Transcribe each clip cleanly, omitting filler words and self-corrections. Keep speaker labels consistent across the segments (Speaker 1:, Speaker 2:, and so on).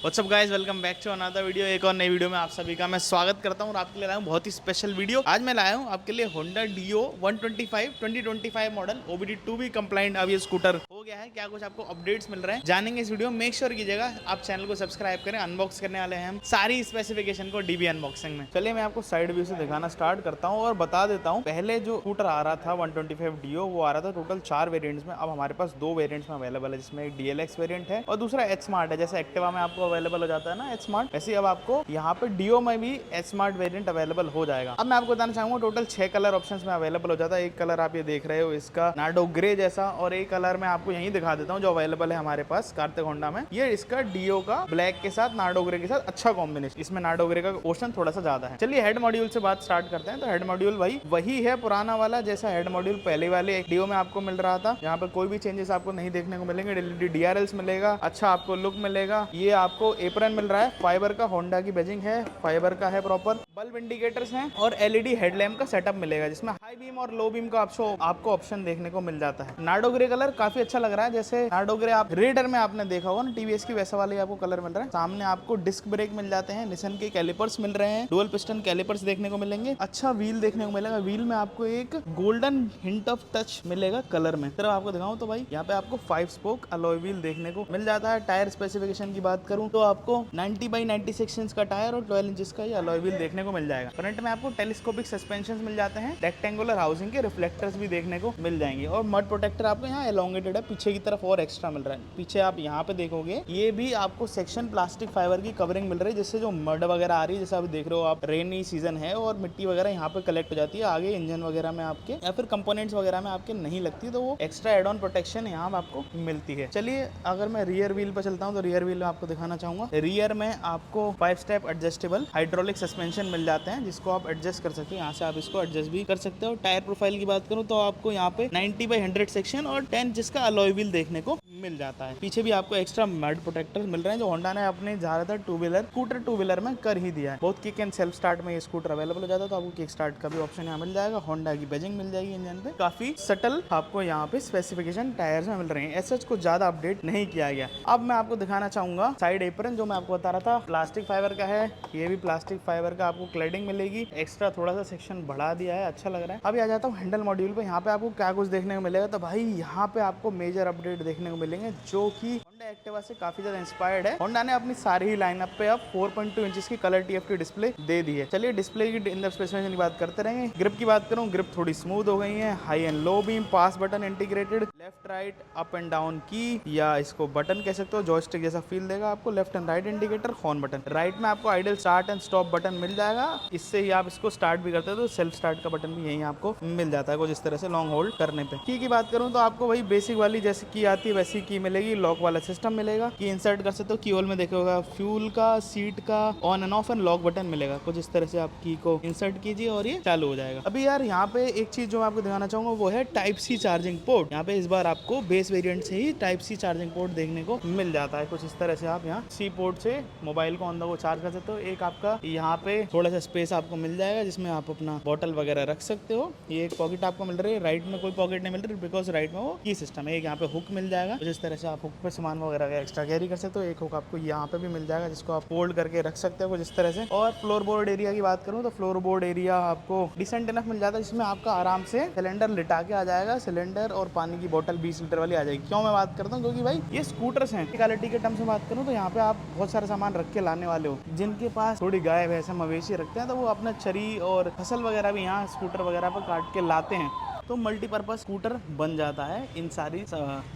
Speaker 1: WhatsApp guys, welcome back to another video. एक और नई वीडियो में आप सभी का मैं स्वागत करता हूं और आपके लिए लाया हूं बहुत ही स्पेशल वीडियो। आज मैं लाया हूं आपके लिए होंडा डियो 125 2025 मॉडल OBD2 भी कंप्लाइंट अब ये स्कूटर हो गया है। क्या कुछ आपको अपडेट्स मिल रहे हैं जानेंगे इस वीडियो में। मेक श्योर कीजिएगा आप चैनल को सब्सक्राइब करें। अनबॉक्स करने वाले हैं हम सारी स्पेसिफिकेशन को डीबी अनबॉक्सिंग में। चलिए मैं आपको साइड व्यू से दिखाना स्टार्ट करता हूँ और बता देता हूँ। पहले जो स्कूटर आ रहा था 125 डियो वो आ रहा था टोटल 4 वेरिएंट्स में। अब हमारे पास 2 वेरिएंट्स में अवेलेबल है, जिसमें एक DLX वेरिएंट है और दूसरा एच स्मार्ट है। जैसे एक्टिवा में आपको अवेलेबल हो जाता है ना एच स्मार्ट, ऐसे अब आपको यहाँ पे डियो में भी एच स्मार्ट वेरिएंट अवेलेबल हो जाएगा। अब मैं आपको बताना चाहूंगा टोटल 6 कलर ऑप्शंस में अवेलेबल हो जाता है। एक कलर आप ये देख रहे हो इसका नार्डो ग्रे जैसा, और एक कलर मैं आपको यहीं दिखा देता हूँ जो अवेलेबल है हमारे पास कार्तिक होंडा में। ये इसका डियो का ब्लैक के साथ नार्डो ग्रे के साथ अच्छा कॉम्बिनेशन, इसमें नार्डो ग्रे का पोर्शन थोड़ा सा ज्यादा है। चलिए हेड मॉड्यूल से बात स्टार्ट करते हैं। तो हेड मॉड्यूल भाई वही है पुराना वाला जैसा हेड मॉड्यूल पहले वाले एक डियो में आपको मिल रहा था। यहाँ पे कोई भी चेंजेस आपको नहीं देखने को मिलेंगे। LED DRLs मिलेगा, अच्छा आपको लुक मिलेगा। ये आपको एप्रन मिल रहा है फाइबर का, होंडा की बैजिंग है, फाइबर का है प्रॉपर। बल्ब इंडिकेटर्स हैं और LED हेडलैम्प का सेटअप मिलेगा, जिसमें हाई बीम और लो बीम का आपको ऑप्शन देखने को मिल जाता है। नार्डो ग्रे कलर काफी अच्छा लग रहा है। जैसे नार्डो ग्रे आप रेडर में आपने देखा होगा ना TVS की, वैसा वाले आपको कलर मिल रहा है। सामने आपको डिस्क ब्रेक मिल जाते हैं, निसन के कैलिपर्स मिल रहे हैं, डुअल पिस्टन कैलिपर्स देखने को मिलेंगे। अच्छा व्हील देखने को मिलेगा। व्हील में आपको एक गोल्डन हिंट ऑफ टच मिलेगा कलर में। तरह आपको दिखाऊं तो भाई यहाँ पे आपको 5 स्पोक अलॉय व्हील देखने को मिल जाता है। टायर स्पेसिफिकेशन की बात करूं तो आपको 90/96 इंच का टायर और 12 इंच का ये अलॉय व्हील देखने को मिल जाएगा। फ्रंट में आपको टेलीस्कोपिक सस्पेंशन मिल जाते हैं। रेक्टेंगुलर हाउसिंग के रिफ्लेक्टर्स भी देखने को मिल जाएंगे और मड प्रोटेक्टर आपको यहाँ एलोंगेटेड है, पीछे की तरफ और एक्स्ट्रा मिल रहा है। पीछे आप यहाँ पे देखोगे ये भी आपको सेक्शन प्लास्टिक फाइबर की कवरिंग मिल रही है, जिससे जो मड वगैरह आ रही है, जैसे आप देख रहे हो आप रेनी सीजन है और मिट्टी वगैरह यहाँ पे कलेक्ट हो जाती है आगे इंजन वगैरह में आपके, या फिर कंपोनेंट्स वगैरह में आपके नहीं लगती, तो वो एक्स्ट्रा एड ऑन प्रोटेक्शन यहाँ आपको मिलती है। चलिए अगर मैं रियर व्हील पर चलता हूँ तो रियर व्हील में आपको दिखाना चाहूंगा। रियर में आपको 5 स्टेप एडजस्टेबल हाइड्रोलिक सस्पेंशन मिल जाते हैं, जिसको आप एडजस्ट कर सकते हो। यहाँ से आप इसको एडजस्ट भी कर सकते हो। टायर प्रोफाइल की बात करूँ तो आपको यहाँ पे 90/100 सेक्शन और 10 जिसका अलॉय व्हील देखने को मिल जाता है। पीछे भी आपको एक्स्ट्रा मड प्रोटेक्टर मिल रहे हैं, जो होंडा ने अपने ज्यादातर टू व्हीलर में कर ही दिया है। बहुत किक एंड सेल्फ स्टार्ट में ये स्कूटर अवेलेबल हो जाता है, तो आपको किक स्टार्ट का भी ऑप्शन यहाँ मिल जाएगा। होंडा की बैजिंग मिल जाएगी इंजन पे। काफी सटल आपको यहाँ पे स्पेसिफिकेशन टायर्स में मिल रहे हैं। ऐसा कुछ ज्यादा अपडेट नहीं किया गया। अब मैं आपको दिखाना चाहूंगा साइड एप्रन, जो मैं आपको बता रहा था प्लास्टिक फाइबर का है। ये भी प्लास्टिक फाइबर का आपको क्लैडिंग मिलेगी। एक्स्ट्रा थोड़ा सा सेक्शन बढ़ा दिया है, अच्छा लग रहा है। अभी आ जाता हूँ हैंडल मॉड्यूल पे। यहाँ पे आपको क्या कुछ देखने को मिलेगा, तो भाई यहाँ पे आपको मेजर अपडेट देखने को मिलेंगे, जो कि होंडा एक्टिवा से काफी ज्यादा इंस्पायर्ड है। होंडा ने अपनी सारी ही लाइनअप पे अब 4.2 इंचेस की कलर TFT डिस्प्ले दे दी है। चलिए डिस्प्ले की इन स्पेसिफिकेशन की बात करते रहेंगे। ग्रिप की बात करूँ, ग्रिप थोड़ी स्मूथ हो गई है। High and low beam, pass button integrated, left right up and down की, या इसको बटन कह सकते हो, जॉयस्टिक जैसा फील देगा आपको। Left and right indicator, horn button. Right में आपको idle start and stop button मिल जाएगा, इससे ही आप इसको स्टार्ट भी करते हो तो सेल्फ स्टार्ट का बटन भी यहीं आपको मिल जाता है कुछ इस तरह से लॉन्ग होल्ड करने पे। की बात करूं तो आपको वही बेसिक वाली जैसी की आती है वैसी की मिलेगी। लॉक वाला सिस्टम मिलेगा, की इंसर्ट कर सकते हो। की होल में देखोगा फ्यूल का, सीट का, on end of and lock button मिलेगा। कुछ इस तरह से आप की को इंसर्ट कीजिए और ये चालू हो जाएगा। अभी यार यहाँ पे एक चीज जो मैं आपको दिखाना चाहूंगा वो है टाइप सी चार्जिंग पोर्ट। यहाँ पे इस बार आपको बेस वेरिएंट से ही टाइप सी चार्जिंग पोर्ट देखने को मिल जाता है। कुछ इस तरह से आप यहाँ सी पोर्ट से मोबाइल को ऑन द गो चार्ज कर सकते हो। एक आपका यहाँ पे थोड़ा सा स्पेस आपको मिल जाएगा, जिसमें आप अपना बॉटल वगैरह रख सकते हो। ये एक पॉकेट आपको मिल रही है। राइट में कोई पॉकेट नहीं मिल रही, बिकॉज राइट में वो की सिस्टम है। एक यहाँ पे हुक मिल जाएगा, जिस तरह से आप हुक पे सामान वगैरह एक्स्ट्रा कैरी कर सकते हो। एक हुक आपको यहाँ पे भी मिल जाएगा, जिसको आप फोल्ड करके रख सकते हो कुछ इस तरह से। और फ्लोर बोर्ड एरिया की बात करूँ तो फ्लोर बोर्ड एरिया आपको डिसेंट इनफ मिल जाता है, जिसमें आपका आराम से सिलेंडर लिटा के आ जाएगा। सिलेंडर और पानी की बोतल 20 लीटर वाली आ जाएगी। क्यों मैं बात करता हूँ, क्योंकि भाई ये स्कूटर्स हैं। क्वालिटी के टर्म से बात करूँ तो यहाँ पे आप बहुत सारा सामान रख के लाने वाले हो। जिनके पास थोड़ी गाय भैंस मवेशी रखते हैं, तो वो अपना चरी और फसल वगैरह भी यहाँ स्कूटर वगैरह पर काट के लाते हैं, तो मल्टीपर्पज स्कूटर बन जाता है इन सारी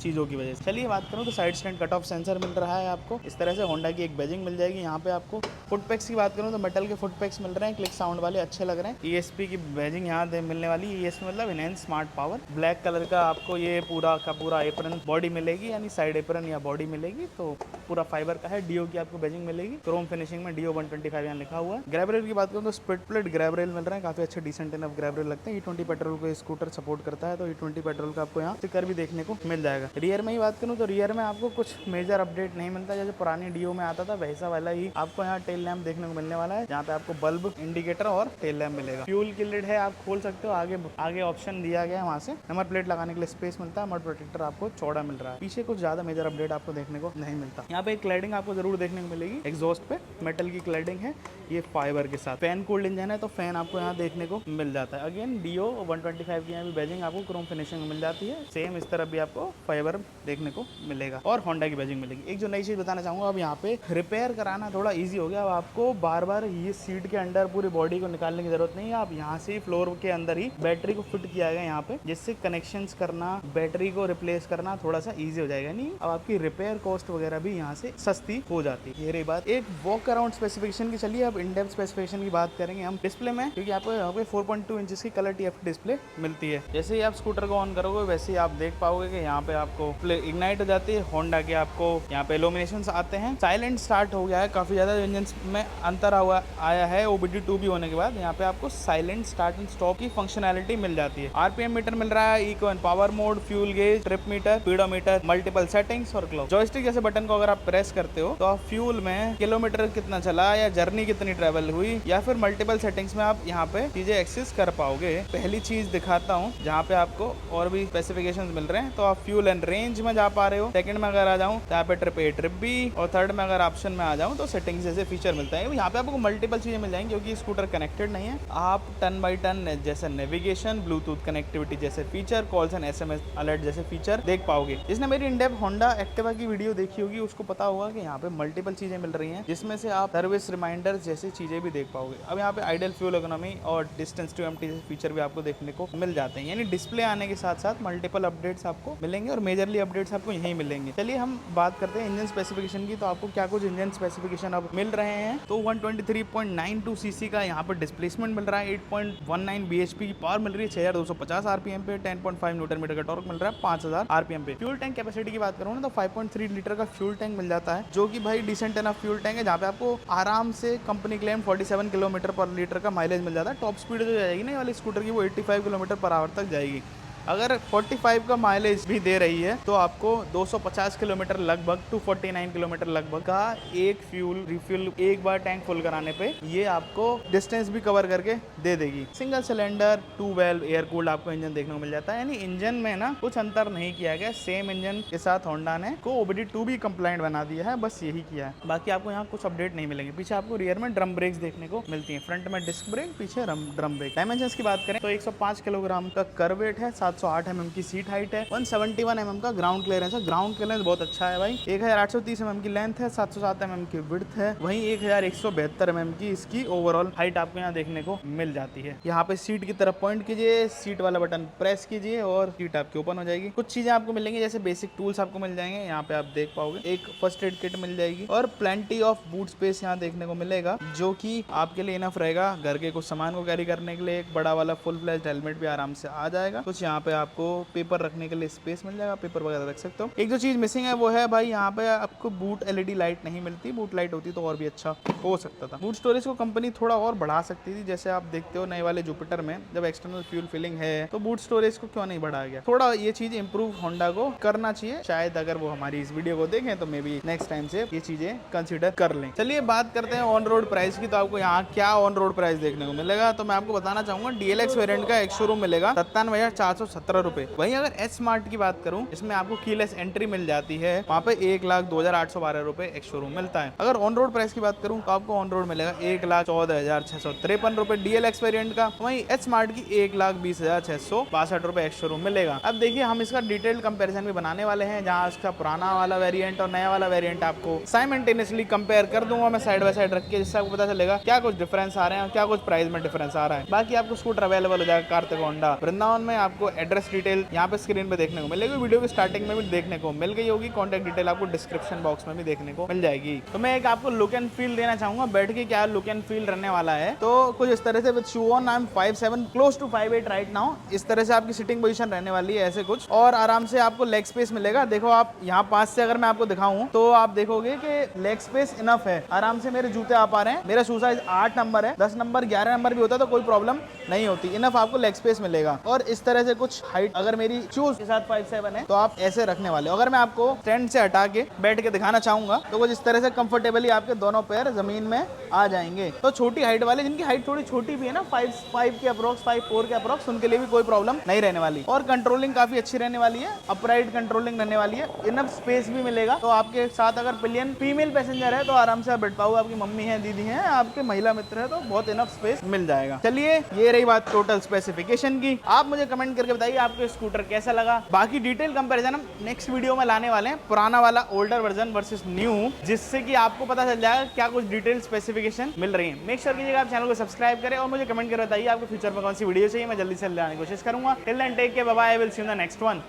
Speaker 1: चीज़ों की वजह से। चलिए बात करूँ तो side stand cut off sensor मिल रहा है आपको इस तरह से। होंडा की एक बैजिंग मिल जाएगी। यहाँ पे आपको फुट पैक्स की बात करूँ तो मेटल के फुट पैक्स मिल रहे हैं, क्लिक साउंड वाले, अच्छे लग रहे हैं। ESP की बैजिंग यहाँ मिलने वाली है। ESP मतलब enhance smart power. Black colour का आपको ये पूरा का पूरा एप्रन बॉडी मिलेगी, यानी साइड एप्रन या बॉडी मिलेगी, तो पूरा फाइबर का है। डियो की आपको बैजिंग मिलेगी, क्रोम फिनिशिंग में डियो 125 यहाँ लिखा हुआ है। ग्रैब रेल की बात करूँ तो split plate grab rail mill रहे हैं, काफी अच्छे डिसेंट इनफ ग्रैब रेल लगते हैं। E20 पेट्रोल को स्कूटर सपोर्ट करता है। तो E20 पेट्रोल का आपको यहाँ स्टिकर भी देखने को मिल जाएगा। रियर में ही बात करूँ तो रियर में आपको कुछ मेजर अपडेट नहीं मिलता, जैसे पुरानी डीओ में आता था वैसा वाला ही आपको यहाँ टेल लैम्प देखने को मिलने वाला है, जहाँ पे आपको बल्ब, इंडिकेटर और टेल लैम्प मिलेगा। फ्यूल की लिड है, आप खोल सकते हो। आगे ऑप्शन दिया गया है, वहाँ से नंबर प्लेट लगाने के लिए स्पेस मिलता है। मड प्रोटेक्टर आपको चौड़ा मिल रहा है। पीछे कुछ ज्यादा मेजर अपडेट आपको देखने को नहीं मिलता। यहाँ पे एक क्लैडिंग आपको जरूर देखने को मिलेगी, एग्जॉस्ट पे मेटल की क्लैडिंग है, ये फाइबर के साथ। फैन कूल्ड इंजन है तो फैन आपको यहाँ देखने को मिल जाता है। अगेन डीओ 125 की यहाँ भी बैजिंग आपको क्रोम फिनिशिंग में मिल जाती है। सेम इस तरफ भी आपको फाइबर देखने को मिलेगा और होंडा की बैजिंग मिलेगी। एक जो नई चीज बताना चाहूंगा, अब यहाँ पे रिपेयर कराना थोड़ा ईजी हो गया। अब आपको बार बार ये सीट के अंदर पूरी बॉडी को निकालने की जरूरत नहीं है। आप यहाँ से फ्लोर के अंदर ही बैटरी को फिट किया गया यहाँ पे, जिससे कनेक्शंस करना, बैटरी को रिप्लेस करना थोड़ा सा ईजी हो जाएगा। नहीं, अब आपकी रिपेयर कॉस्ट वगैरह भी यहाँ से सस्ती हो जाती है। ये रही बात एक वॉक अराउंड स्पेसिफिकेशन की। चलिए अब इन डेप्थ स्पेसिफिकेशन की बात करेंगे हम डिस्प्ले में, क्योंकि आपको यहाँ पे 4.2 इंचेस की कलर TFT डिस्प्ले मिलती है। जैसे ही आप स्कूटर को ऑन करोगे वैसे ही आप देख पाओगे कि यहाँ पे आपको इग्नाइट हो जाती है। होंडा के आपको यहाँ पे इल्यूमिनेशंस आते हैं। साइलेंट स्टार्ट हो गया है, काफी ज्यादा इंजन में अंतर आया है OBD2 भी होने के बाद। यहाँ पे आपको साइलेंट स्टार्ट एंड स्टॉप की फंक्शनैलिटी मिल जाती है। RPM मीटर मिल रहा है, eco and power mode, fuel gauge, trip meter, speedometer, multiple settings और क्लॉक। जॉयस्टिक जैसे बटन को अगर आप प्रेस करते हो तो आप फ्यूल में किलोमीटर कितना चला या जर्नी कितनी ट्रेवल हुई या फिर मल्टीपल सेटिंग्स में आप यहाँ पे चीजें एक्सेस कर पाओगे। पहली चीज दिखाता हूँ जहाँ पे आपको और भी स्पेसिफिकेशंस मिल रहे हैं। तो आप फ्यूल एंड रेंज में जा पा रहे हो। सेकंड में अगर आ जाऊँ तो यहाँ पे ट्रिप A ट्रिप B, और थर्ड में अगर ऑप्शन में आ जाऊँ तो सेटिंग्स जैसे फीचर मिलता है। यहाँ पे आपको मल्टीपल चीजें मिल जाएंगी क्योंकि स्कूटर कनेक्टेड नहीं है। आप टर्न बाई टर्न जैसे नेविगेशन, ब्लूटूथ कनेक्टिविटी जैसे feature, calls and SMS alert जैसे फीचर देख पाओगे। जिसने मेरी इंडेप्थ होंडा एक्टिवा की वीडियो देखी होगी उसको पता होगा कि यहाँ पे मल्टीपल चीजें मिल रही हैं, जिसमें से आप सर्विस रिमाइंडर जैसी चीजें भी देख पाओगे। अब यहाँ पे आइडियल फ्यूल इकोनॉमी और डिस्टेंस टू एम्प्टी जैसे फीचर भी आपको देखने को मिल जाते हैं। यानी डिस्प्ले आने के साथ साथ मल्टीपल अपडेट्स आपको मिलेंगे और मेजरली अपडेट्स आपको यहीं मिलेंगे। चलिए हम बात करते हैं इंजन स्पेसिफिकेशन की। तो आपको क्या कुछ इंजन स्पेसिफिकेशन अब मिल रहे हैं। तो 123.92 सीसी का यहाँ पर डिस्प्लेसमेंट मिल रहा है, 8.19 bhp की पावर मिल रही है, 6250 RPM पे, 10.5 न्यूटन मीटर का टॉर्क मिल रहा है 5000 RPM पे। फ्यूल टैंक कैपेसिटी की बात करूँ ना तो 5.3 लीटर का फ्यूल टैंक मिल जाता है, जो कि भाई डिसेंट एनफ फ्यूल टैंक है, जहाँ पे आपको आराम से कंपनी क्लेम 47 किलोमीटर पर लीटर का माइलेज मिल जाता है। टॉप स्पीड जो जाएगी ना वाली स्कूटर की वो 85 किलोमीटर पर आवर तक जाएगी। अगर 45 का माइलेज भी दे रही है तो आपको 250 किलोमीटर लगभग 249 किलोमीटर लगभग का एक फ्यूल रिफ्यूल एक बार टैंक फुल कराने पे ये आपको डिस्टेंस भी कवर करके दे देगी। Single cylinder 2 valve air cooled आपको इंजन देखने को मिल जाता है। यानी इंजन में ना कुछ अंतर नहीं किया गया, सेम इंजन के साथ होंडा ने को OBD2 भी कंप्लाइंट बना दिया है, बस यही किया है। बाकी आपको यहाँ कुछ अपडेट नहीं मिलेंगे। पीछे आपको रियर में ड्रम ब्रेक्स देखने को मिलती है, फ्रंट में डिस्क ब्रेक, पीछे ड्रम ब्रेक। डायमेंशंस की बात करें तो 105 किलोग्राम का कर्व वेट है, 708 mm की सीट हाइट है, 171 mm का ग्राउंड क्लियरेंस है। ग्राउंड क्लियरेंस बहुत अच्छा है भाई। 1830 mm की लेंथ है, 707 mm की विड्थ है, वहीं 1172 mm की इसकी ओवरऑल हाइट आपको यहाँ देखने को मिल जाती है। यहाँ पे सीट की तरफ पॉइंट कीजिए, सीट वाला बटन प्रेस कीजिए और सीट आपकी ओपन हो जाएगी। कुछ चीजें आपको मिलेंगी जैसे बेसिक टूल्स आपको मिल जाएंगे, यहाँ पे आप देख पाओगे। एक फर्स्ट एड किट मिल जाएगी और प्लेंटी ऑफ बूट स्पेस यहाँ देखने को मिलेगा, जो कि आपके लिए इनफ रहेगा घर के कुछ सामान को कैरी करने के लिए। एक बड़ा वाला फुल फ्लैश हेलमेट भी आराम से आ जाएगा। कुछ यहाँ पे आपको पेपर रखने के लिए स्पेस मिल जाएगा, पेपर वगैरह रख सकते हो। एक जो चीज मिसिंग है वो है भाई यहाँ पे आपको बूट LED लाइट नहीं मिलती। बूट लाइट होती तो और भी अच्छा हो सकता था। बूट स्टोरेज को कंपनी थोड़ा और बढ़ा सकती थी, जैसे आप देखते हो नए वाले जुपिटर में जब एक्सटर्नल फ्यूल फिलिंग है तो बूट स्टोरेज को क्यों नहीं बढ़ाया गया। थोड़ा ये चीज इंप्रूव होंडा को करना चाहिए। शायद अगर वो हमारी इस वीडियो को देखें तो मे बी नेक्स्ट टाइम से ये चीजें कंसिडर कर लें। चलिए बात करते हैं ऑन रोड प्राइस की। तो आपको यहाँ क्या ऑन रोड प्राइस देखने को मिलेगा, तो मैं आपको बताना चाहूंगा DLX वेरिएंट का एक शोरूम मिलेगा 97,417 रुपए। वहीं अगर S स्मार्ट की बात करूं, इसमें आपको कीलेस एंट्री मिल जाती है, वहाँ पे 1,02,812 रुपए एक शोरूम मिलता है। अगर ऑन रोड प्राइस की बात करूं तो आपको ऑन रोड मिलेगा 1,14,653 रुपए DLX वेरिएंट का। वहीं एच स्मार्ट की 1,20,662 रुपए एक शोरूम मिलेगा। अब देखिए हम इसका डिटेल्ड कंपैरिजन भी बनाने वाले हैं, जहाँ इसका पुराना वाला वेरिएंट और नया वाला वेरिएंट आपको साइमल्टेनियसली कंपेयर कर दूंगा मैं साइड बाय साइड रख के, जिससे आपको पता चलेगा क्या कुछ डिफरेंस आ रहे हैं और क्या कुछ प्राइस में डिफरेंस आ रहा है। बाकी आपको स्कूटर अवेलेबल हो जाएगा कार्तिक होंडा वृंदावन में। आपको एड्रेस डिटेल यहाँ पे स्क्रीन पे देखने को मिलेगी, वीडियो की स्टार्टिंग में भी देखने को मिल गई होगी। कॉन्टैक्ट डिटेल आपको डिस्क्रिप्शन बॉक्स में भी देखने को मिल जाएगी। तो मैं एक आपको लुक एंड फील देना चाहूंगा बैठ के, क्या लुक एंड फील रहने वाला है। तो कुछ इस तरह से with shoe on I am 5'7" close to 5'8" right now. इस तरह से आपकी सिटिंग पोजीशन रहने वाली है ऐसे कुछ, और आराम से आपको लेग स्पेस मिलेगा। देखो आप यहाँ पास से अगर मैं आपको दिखाऊं तो आप देखोगे कि लेग स्पेस इनफ है, आराम से मेरे जूते आ पा रहे हैं। मेरा शू साइज 8 नंबर है, 10 नंबर 11 नंबर भी होता तो कोई प्रॉब्लम नहीं होती। इनफ आपको लेग स्पेस मिलेगा। और इस तरह से कुछ कुछ हाइट अगर मेरी शूज के साथ 5'7" है तो आप ऐसे रखने वाले हो। अगर मैं आपको स्टैंड से हटा के बैठ के दिखाना चाहूंगा तो कुछ इस तरह से कंफर्टेबली आपके दोनों पैर जमीन में आ जाएंगे। तो छोटी हाइट वाले, जिनकी हाइट थोड़ी छोटी भी है ना, 5'5" के अप्रोक्स, 5'4" के अप्रोक्स, उनके लिए भी कोई प्रॉब्लम नहीं रहने वाली। और कंट्रोलिंग काफी अच्छी रहने वाली है, अपराइट कंट्रोलिंग रहने वाली है, इनफ स्पेस भी मिलेगा। तो आपके साथ अगर पिलियन फीमेल पैसेंजर है तो आराम से आप बैठ पाओगे, आपकी मम्मी है, दीदी है, आपके महिला मित्र है तो बहुत इनफ स्पेस मिल जाएगा। चलिए ये रही बात टोटल स्पेसिफिकेशन की। आप मुझे कमेंट करके बताइए आपको स्कूटर कैसा लगा। बाकी डिटेल कंपैरिजन हम नेक्स्ट वीडियो में लाने वाले हैं, पुराना वाला ओल्डर वर्जन वर्सेस न्यू, जिससे कि आपको पता चल जाएगा क्या कुछ डिटेल स्पेसिफिकेशन मिल रही है। मेक श्योर कीजिएगा आप चैनल को सब्सक्राइब करें और मुझे कमेंट करके बताइए आपको फ्यूचर में कौन सी वीडियो चाहिए, मैं जल्दी से लाने की कोशिश करूंगा। Till then take care, bye bye, I will see you in the next one.